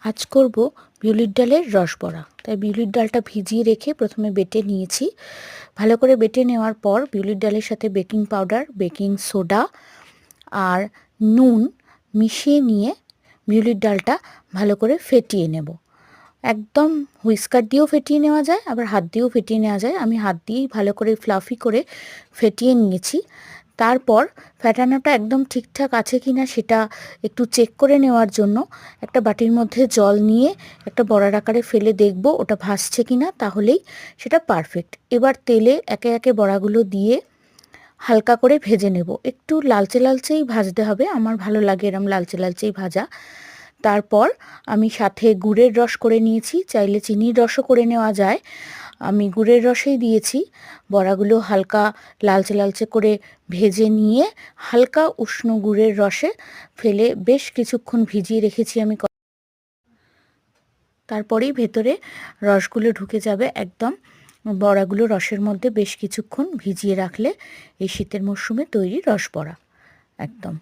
আজ করব বিউলির ডালের রস বড়া। তাই বিউলির ডালটা ভিজিয়ে রেখে প্রথমে বেটে নিয়েছি। ভালো করে বেটে নেওয়ার পর বিউলির ডালের সাথে বেকিং পাউডার, বেকিং সোডা আর নুন মিশিয়ে নিয়ে বিউলির ডালটা ভালো করে ফেটিয়ে নেব। একদম হুইস্কার দিয়েও ফেটিয়ে নেওয়া যায়, আবার হাত দিয়েও ফেটিয়ে নেওয়া যায়। আমি হাত দিয়েই ভালো করে ফ্লাফি করে ফেটিয়ে নিয়েছি। তারপর ফেটানোটা একদম ঠিকঠাক আছে কি না সেটা একটু চেক করে নেওয়ার জন্য একটা বাটির মধ্যে জল নিয়ে একটা বড়ার আকারে ফেলে দেখব ওটা ভাসছে কি না, তাহলেই সেটা পারফেক্ট। এবার তেলে একে একে বড়াগুলো দিয়ে হালকা করে ভেজে নেব। একটু লালচে লালচেই ভাজতে হবে, আমার ভালো লাগে এরম লালচে লালচেই ভাজা। তারপর আমি সাথে গুড়ের রস করে নিয়েছি, চাইলে চিনির রসও করে নেওয়া যায়। আমি গুড়ের রসেই দিয়েছি। বড়াগুলো হালকা লালচে লালচে করে ভেজে নিয়ে হালকা উষ্ণ গুড়ের রসে ফেলে বেশ কিছুক্ষণ ভিজিয়ে রেখেছি আমি। তারপরেই ভেতরে রসগুলো ঢুকে যাবে একদম। বড়াগুলো রসের মধ্যে বেশ কিছুক্ষণ ভিজিয়ে রাখলে এই শীতের মরশুমে তৈরি রস বড়া একদম।